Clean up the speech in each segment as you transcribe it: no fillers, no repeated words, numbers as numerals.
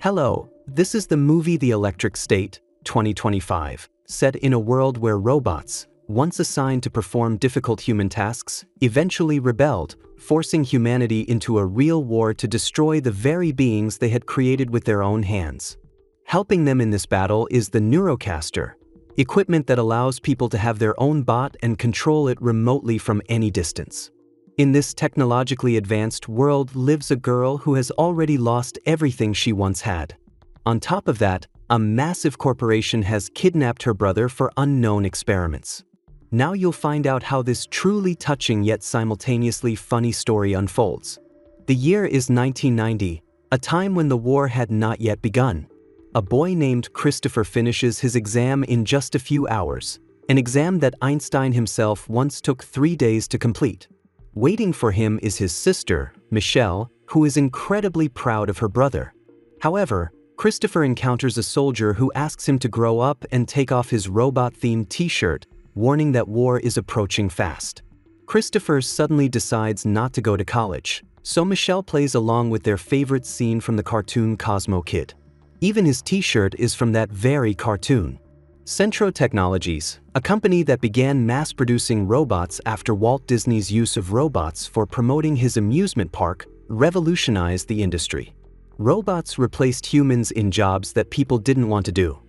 Hello, this is the movie The Electric State, 2025, set in a world where robots, once assigned to perform difficult human tasks, eventually rebelled, forcing humanity into a real war to destroy the very beings they had created with their own hands. Helping them in this battle is the Neurocaster, equipment that allows people to have their own bot and control it remotely from any distance. In this technologically advanced world lives a girl who has already lost everything she once had. On top of that, a massive corporation has kidnapped her brother for unknown experiments. Now you'll find out how this truly touching yet simultaneously funny story unfolds. The year is 1990, a time when the war had not yet begun. A boy named Christopher finishes his exam in just a few hours, an exam that Einstein himself once took 3 days to complete. Waiting for him is his sister, Michelle, who is incredibly proud of her brother. However, Christopher encounters a soldier who asks him to grow up and take off his robot-themed t-shirt, warning that war is approaching fast. Christopher suddenly decides not to go to college, so Michelle plays along with their favorite scene from the cartoon Cosmo Kid. Even his t-shirt is from that very cartoon. Centro Technologies, a company that began mass-producing robots after Walt Disney's use of robots for promoting his amusement park, revolutionized the industry. Robots replaced humans in jobs that people didn't want to do.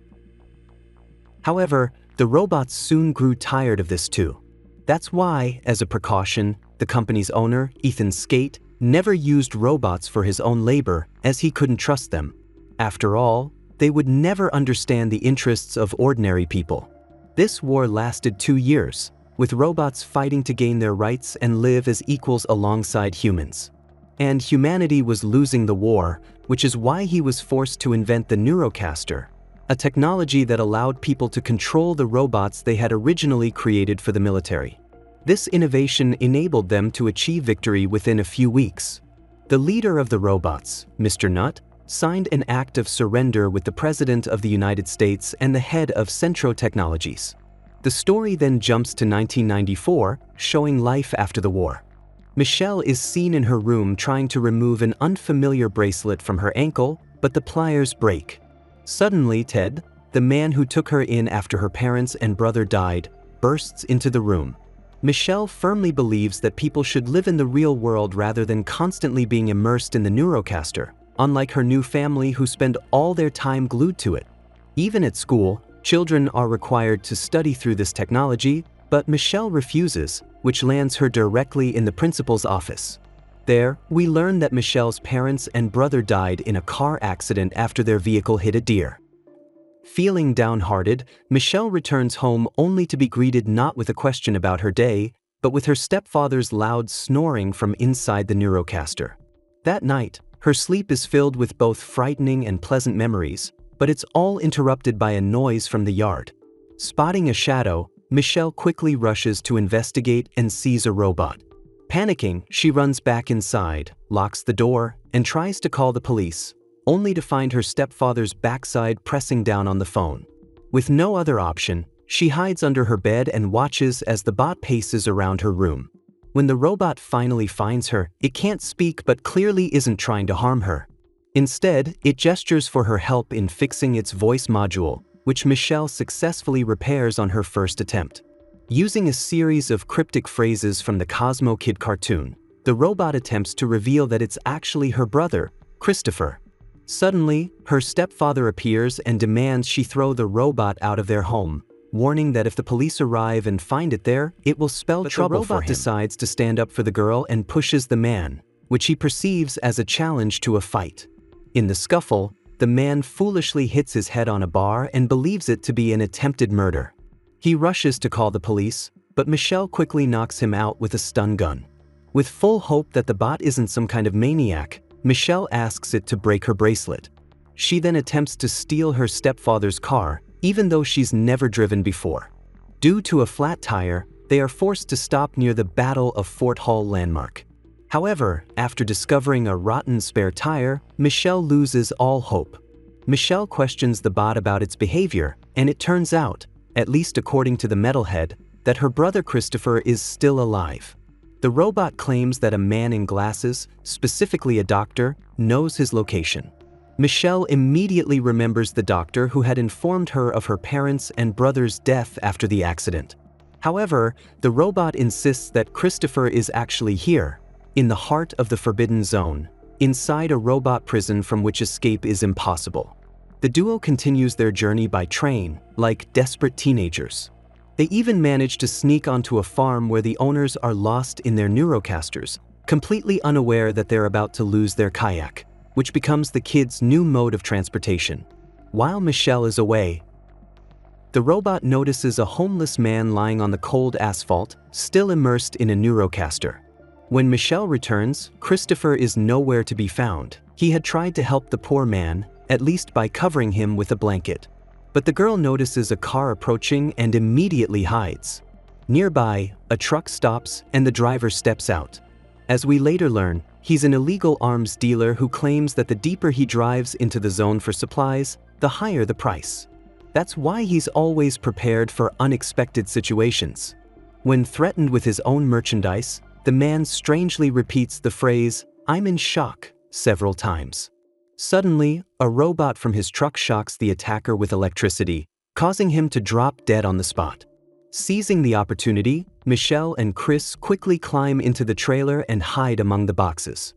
However, the robots soon grew tired of this too. That's why, as a precaution, the company's owner, Ethan Skate, never used robots for his own labor as he couldn't trust them. After all, they would never understand the interests of ordinary people. This war lasted 2 years, with robots fighting to gain their rights and live as equals alongside humans. And humanity was losing the war, which is why he was forced to invent the Neurocaster, a technology that allowed people to control the robots they had originally created for the military. This innovation enabled them to achieve victory within a few weeks. The leader of the robots, Mr. Nutt, signed an act of surrender with the President of the United States and the head of Centro Technologies. The story then jumps to 1994, showing life after the war. Michelle is seen in her room trying to remove an unfamiliar bracelet from her ankle, but the pliers break. Suddenly, Ted, the man who took her in after her parents and brother died, bursts into the room. Michelle firmly believes that people should live in the real world rather than constantly being immersed in the Neurocaster, unlike her new family who spend all their time glued to it. Even at school, children are required to study through this technology, but Michelle refuses, which lands her directly in the principal's office. There, we learn that Michelle's parents and brother died in a car accident after their vehicle hit a deer. Feeling downhearted, Michelle returns home only to be greeted not with a question about her day, but with her stepfather's loud snoring from inside the Neurocaster. That night, her sleep is filled with both frightening and pleasant memories, but it's all interrupted by a noise from the yard. Spotting a shadow, Michelle quickly rushes to investigate and sees a robot. Panicking, she runs back inside, locks the door, and tries to call the police, only to find her stepfather's backside pressing down on the phone. With no other option, she hides under her bed and watches as the bot paces around her room. When the robot finally finds her, it can't speak but clearly isn't trying to harm her. Instead, it gestures for her help in fixing its voice module, which Michelle successfully repairs on her first attempt. Using a series of cryptic phrases from the Cosmo Kid cartoon, the robot attempts to reveal that it's actually her brother, Christopher. Suddenly, her stepfather appears and demands she throw the robot out of their home, warning that if the police arrive and find it there, it will spell trouble for him. The robot decides to stand up for the girl and pushes the man, which he perceives as a challenge to a fight. In the scuffle, the man foolishly hits his head on a bar and believes it to be an attempted murder. He rushes to call the police, but Michelle quickly knocks him out with a stun gun. With full hope that the bot isn't some kind of maniac, Michelle asks it to break her bracelet. She then attempts to steal her stepfather's car, even though she's never driven before. Due to a flat tire, they are forced to stop near the Battle of Fort Hall landmark. However, after discovering a rotten spare tire, Michelle loses all hope. Michelle questions the bot about its behavior, and it turns out, at least according to the metalhead, that her brother Christopher is still alive. The robot claims that a man in glasses, specifically a doctor, knows his location. Michelle immediately remembers the doctor who had informed her of her parents' and brother's death after the accident. However, the robot insists that Christopher is actually here, in the heart of the Forbidden Zone, inside a robot prison from which escape is impossible. The duo continues their journey by train, like desperate teenagers. They even manage to sneak onto a farm where the owners are lost in their Neurocasters, completely unaware that they're about to lose their kayak, which becomes the kids' new mode of transportation. While Michelle is away, the robot notices a homeless man lying on the cold asphalt, still immersed in a Neurocaster. When Michelle returns, Christopher is nowhere to be found. He had tried to help the poor man, at least by covering him with a blanket. But the girl notices a car approaching and immediately hides. Nearby, a truck stops and the driver steps out. As we later learn, he's an illegal arms dealer who claims that the deeper he drives into the zone for supplies, the higher the price. That's why he's always prepared for unexpected situations. When threatened with his own merchandise, the man strangely repeats the phrase, "I'm in shock," several times. Suddenly, a robot from his truck shocks the attacker with electricity, causing him to drop dead on the spot. Seizing the opportunity, Michelle and Chris quickly climb into the trailer and hide among the boxes.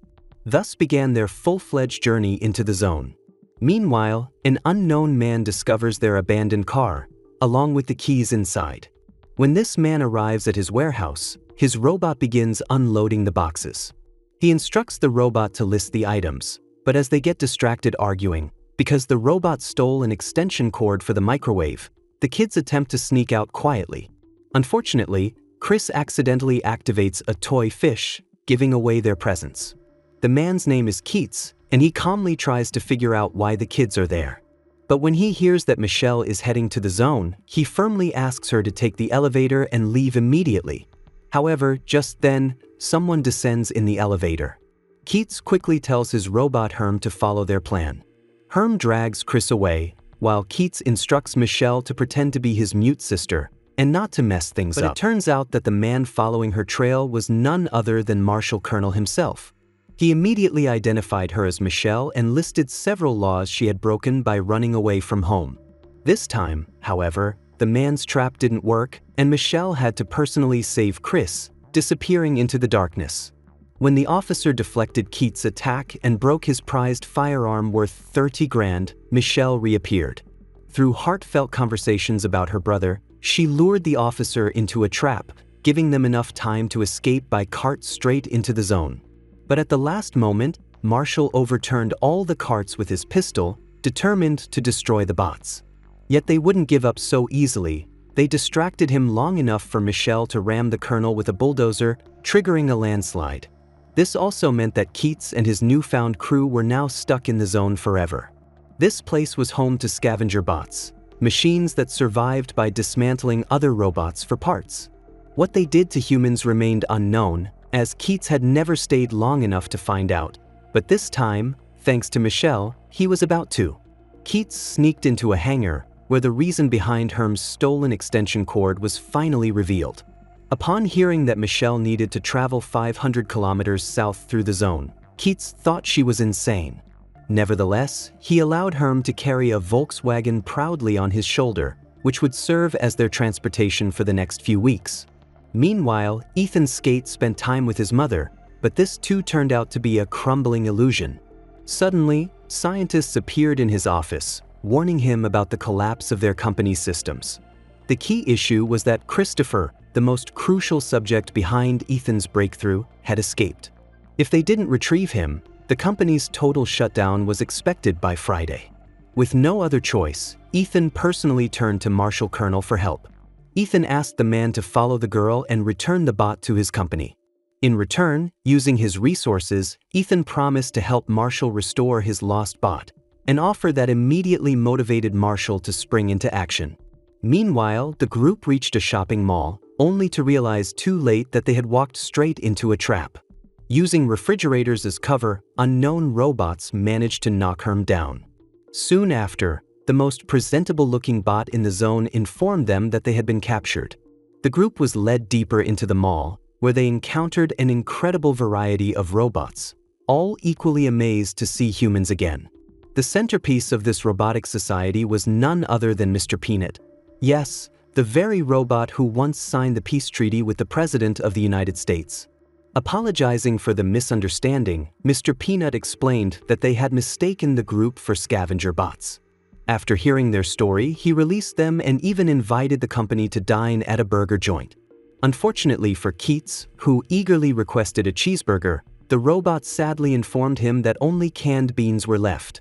Thus began their full-fledged journey into the zone. Meanwhile, an unknown man discovers their abandoned car, along with the keys inside. When this man arrives at his warehouse, his robot begins unloading the boxes. He instructs the robot to list the items, but as they get distracted arguing, because the robot stole an extension cord for the microwave, the kids attempt to sneak out quietly. Unfortunately, Chris accidentally activates a toy fish, giving away their presence. The man's name is Keats, and he calmly tries to figure out why the kids are there. But when he hears that Michelle is heading to the zone, he firmly asks her to take the elevator and leave immediately. However, just then, someone descends in the elevator. Keats quickly tells his robot Herm to follow their plan. Herm drags Chris away, while Keats instructs Michelle to pretend to be his mute sister and not to mess things up. But it turns out that the man following her trail was none other than Marshal Colonel himself. He immediately identified her as Michelle and listed several laws she had broken by running away from home. This time, however, the man's trap didn't work, and Michelle had to personally save Chris, disappearing into the darkness. When the officer deflected Keats' attack and broke his prized firearm worth 30 grand, Michelle reappeared. Through heartfelt conversations about her brother, she lured the officer into a trap, giving them enough time to escape by cart straight into the zone. But at the last moment, Marshall overturned all the carts with his pistol, determined to destroy the bots. Yet they wouldn't give up so easily. They distracted him long enough for Michelle to ram the colonel with a bulldozer, triggering a landslide. This also meant that Keats and his newfound crew were now stuck in the zone forever. This place was home to scavenger bots, machines that survived by dismantling other robots for parts. What they did to humans remained unknown, as Keats had never stayed long enough to find out. But this time, thanks to Michelle, he was about to. Keats sneaked into a hangar, where the reason behind Herm's stolen extension cord was finally revealed. Upon hearing that Michelle needed to travel 500 kilometers south through the zone, Keats thought she was insane. Nevertheless, he allowed Herm to carry a Volkswagen proudly on his shoulder, which would serve as their transportation for the next few weeks. Meanwhile, Ethan Skate spent time with his mother, but this too turned out to be a crumbling illusion. Suddenly, scientists appeared in his office, warning him about the collapse of their company's systems. The key issue was that Christopher, the most crucial subject behind Ethan's breakthrough, had escaped. If they didn't retrieve him, the company's total shutdown was expected by Friday. With no other choice, Ethan personally turned to Marshal Colonel for help. Ethan asked the man to follow the girl and return the bot to his company. In return, using his resources, Ethan promised to help Marshall restore his lost bot, an offer that immediately motivated Marshall to spring into action. Meanwhile, the group reached a shopping mall, only to realize too late that they had walked straight into a trap. Using refrigerators as cover, unknown robots managed to knock Herm down. Soon after, the most presentable-looking bot in the zone informed them that they had been captured. The group was led deeper into the mall, where they encountered an incredible variety of robots, all equally amazed to see humans again. The centerpiece of this robotic society was none other than Mr. Peanut. Yes, the very robot who once signed the peace treaty with the President of the United States. Apologizing for the misunderstanding, Mr. Peanut explained that they had mistaken the group for scavenger bots. After hearing their story, he released them and even invited the company to dine at a burger joint. Unfortunately for Keats, who eagerly requested a cheeseburger, the robot sadly informed him that only canned beans were left.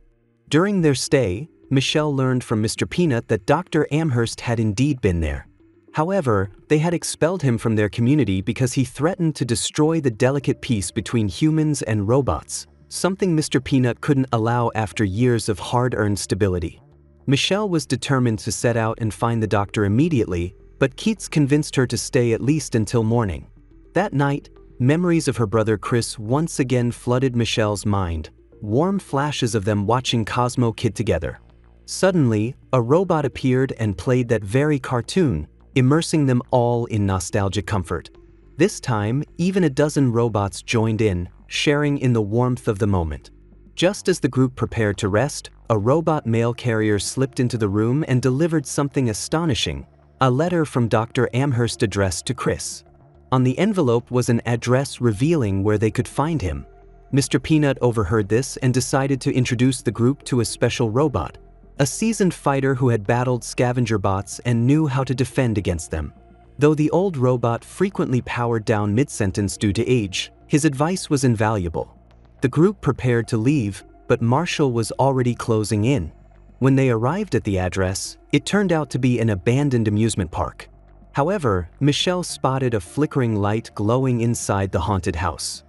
During their stay, Michelle learned from Mr. Peanut that Dr. Amherst had indeed been there. However, they had expelled him from their community because he threatened to destroy the delicate peace between humans and robots, something Mr. Peanut couldn't allow after years of hard-earned stability. Michelle was determined to set out and find the doctor immediately, but Keats convinced her to stay at least until morning. That night, memories of her brother Chris once again flooded Michelle's mind, warm flashes of them watching Cosmo Kid together. Suddenly, a robot appeared and played that very cartoon, immersing them all in nostalgic comfort. This time, even a dozen robots joined in, sharing in the warmth of the moment. Just as the group prepared to rest, a robot mail carrier slipped into the room and delivered something astonishing, a letter from Dr. Amherst addressed to Chris. On the envelope was an address revealing where they could find him. Mr. Peanut overheard this and decided to introduce the group to a special robot, a seasoned fighter who had battled scavenger bots and knew how to defend against them. Though the old robot frequently powered down mid-sentence due to age, his advice was invaluable. The group prepared to leave, but Marshall was already closing in. When they arrived at the address, it turned out to be an abandoned amusement park. However, Michelle spotted a flickering light glowing inside the haunted house.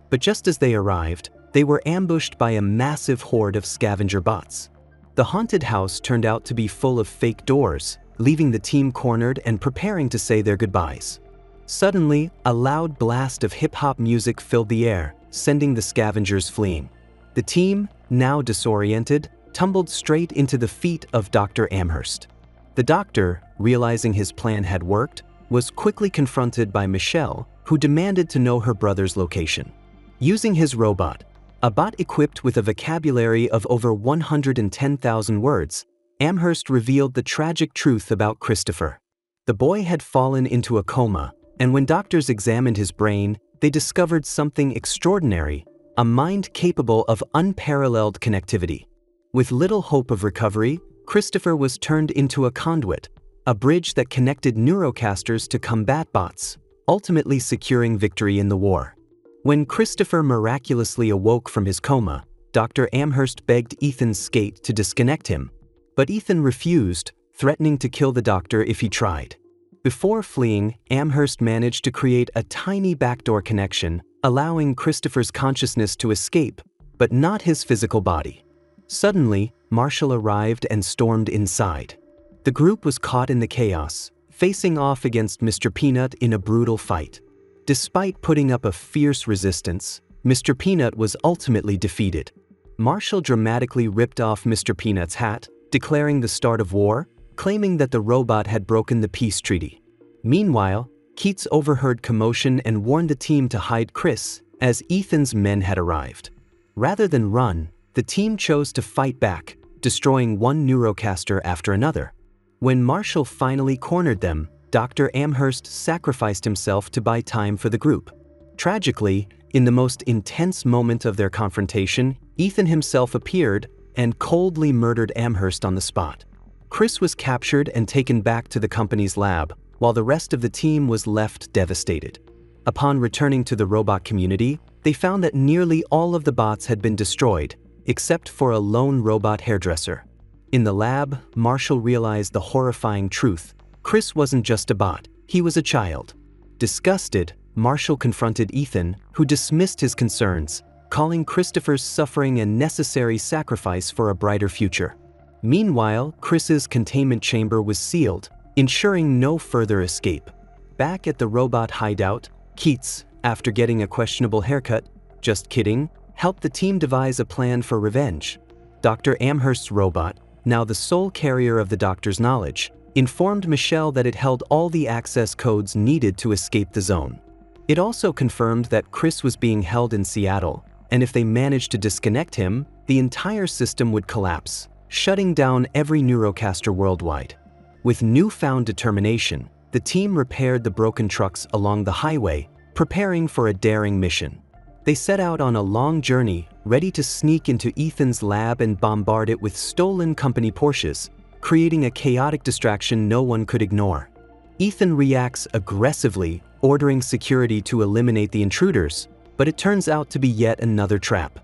But just as they arrived, they were ambushed by a massive horde of scavenger bots. The haunted house turned out to be full of fake doors, leaving the team cornered and preparing to say their goodbyes. Suddenly, a loud blast of hip-hop music filled the air, sending the scavengers fleeing. The team, now disoriented, tumbled straight into the feet of Dr. Amherst. The doctor, realizing his plan had worked, was quickly confronted by Michelle, who demanded to know her brother's location. Using his robot, a bot equipped with a vocabulary of over 110,000 words, Amherst revealed the tragic truth about Christopher. The boy had fallen into a coma, and when doctors examined his brain, they discovered something extraordinary, a mind capable of unparalleled connectivity. With little hope of recovery, Christopher was turned into a conduit, a bridge that connected neurocasters to combat bots, ultimately securing victory in the war. When Christopher miraculously awoke from his coma, Dr. Amherst begged Ethan's skate to disconnect him, but Ethan refused, threatening to kill the doctor if he tried. Before fleeing, Amherst managed to create a tiny backdoor connection, allowing Christopher's consciousness to escape, but not his physical body. Suddenly, Marshall arrived and stormed inside. The group was caught in the chaos, facing off against Mr. Peanut in a brutal fight. Despite putting up a fierce resistance, Mr. Peanut was ultimately defeated. Marshall dramatically ripped off Mr. Peanut's hat, declaring the start of war, claiming that the robot had broken the peace treaty. Meanwhile, Keats overheard commotion and warned the team to hide Chris, as Ethan's men had arrived. Rather than run, the team chose to fight back, destroying one neurocaster after another. When Marshall finally cornered them, Dr. Amherst sacrificed himself to buy time for the group. Tragically, in the most intense moment of their confrontation, Ethan himself appeared and coldly murdered Amherst on the spot. Chris was captured and taken back to the company's lab, while the rest of the team was left devastated. Upon returning to the robot community, they found that nearly all of the bots had been destroyed, except for a lone robot hairdresser. In the lab, Marshall realized the horrifying truth. Chris wasn't just a bot, he was a child. Disgusted, Marshall confronted Ethan, who dismissed his concerns, calling Christopher's suffering a necessary sacrifice for a brighter future. Meanwhile, Chris's containment chamber was sealed, ensuring no further escape. Back at the robot hideout, Keats, after getting a questionable haircut, just kidding, helped the team devise a plan for revenge. Dr. Amherst's robot, now the sole carrier of the doctor's knowledge, informed Michelle that it held all the access codes needed to escape the zone. It also confirmed that Chris was being held in Seattle, and if they managed to disconnect him, the entire system would collapse, shutting down every Neurocaster worldwide. With newfound determination, the team repaired the broken trucks along the highway, preparing for a daring mission. They set out on a long journey, ready to sneak into Ethan's lab and bombard it with stolen company Porsches, creating a chaotic distraction no one could ignore. Ethan reacts aggressively, ordering security to eliminate the intruders, but it turns out to be yet another trap.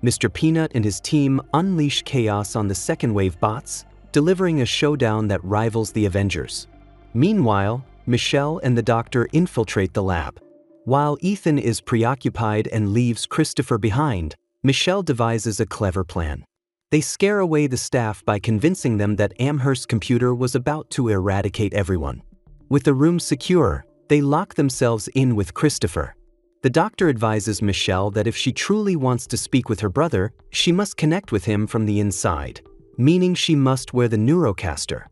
Mr. Peanut and his team unleash chaos on the second-wave bots, delivering a showdown that rivals the Avengers. Meanwhile, Michelle and the doctor infiltrate the lab. While Ethan is preoccupied and leaves Christopher behind, Michelle devises a clever plan. They scare away the staff by convincing them that Amherst's computer was about to eradicate everyone. With the room secure, they lock themselves in with Christopher. The doctor advises Michelle that if she truly wants to speak with her brother, she must connect with him from the inside, meaning she must wear the Neurocaster.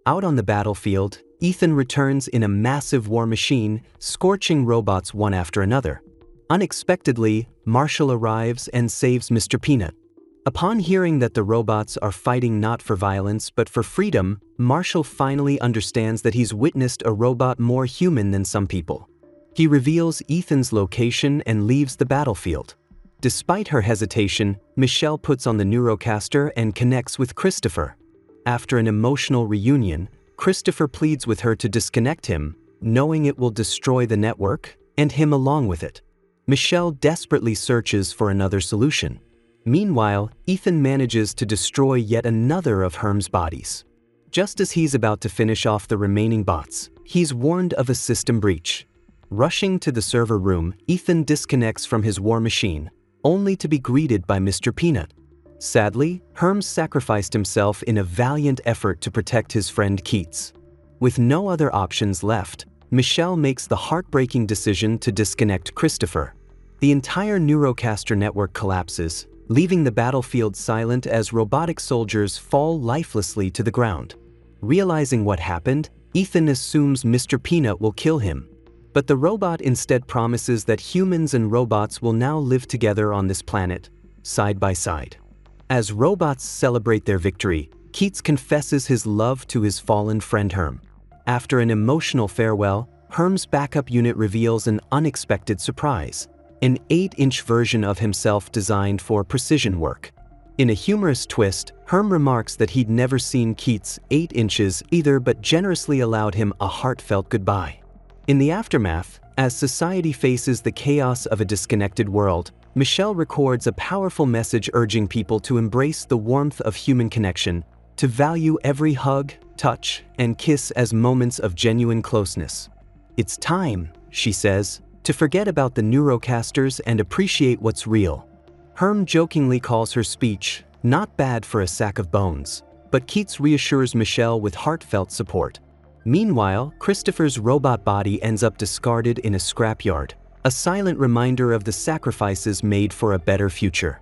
Out on the battlefield, Ethan returns in a massive war machine, scorching robots one after another. Unexpectedly, Marshall arrives and saves Mr. Peanut. Upon hearing that the robots are fighting not for violence but for freedom, Marshall finally understands that he's witnessed a robot more human than some people. He reveals Ethan's location and leaves the battlefield. Despite her hesitation, Michelle puts on the Neurocaster and connects with Christopher. After an emotional reunion, Christopher pleads with her to disconnect him, knowing it will destroy the network, and him along with it. Michelle desperately searches for another solution. Meanwhile, Ethan manages to destroy yet another of Herm's bodies. Just as he's about to finish off the remaining bots, he's warned of a system breach. Rushing to the server room, Ethan disconnects from his war machine, only to be greeted by Mr. Peanut. Sadly, Herm sacrificed himself in a valiant effort to protect his friend Keats. With no other options left, Michelle makes the heartbreaking decision to disconnect Christopher. The entire Neurocaster network collapses, leaving the battlefield silent as robotic soldiers fall lifelessly to the ground. Realizing what happened, Ethan assumes Mr. Peanut will kill him. But the robot instead promises that humans and robots will now live together on this planet, side by side. As robots celebrate their victory, Keats confesses his love to his fallen friend Herm. After an emotional farewell, Herm's backup unit reveals an unexpected surprise: an 8-inch version of himself designed for precision work. In a humorous twist, Herm remarks that he'd never seen Keats 8 inches either, but generously allowed him a heartfelt goodbye. In the aftermath, as society faces the chaos of a disconnected world, Michelle records a powerful message urging people to embrace the warmth of human connection, to value every hug, touch, and kiss as moments of genuine closeness. "It's time," she says, "to forget about the Neurocasters and appreciate what's real." Herm jokingly calls her speech not bad for a sack of bones, but Keats reassures Michelle with heartfelt support. Meanwhile, Christopher's robot body ends up discarded in a scrapyard, a silent reminder of the sacrifices made for a better future.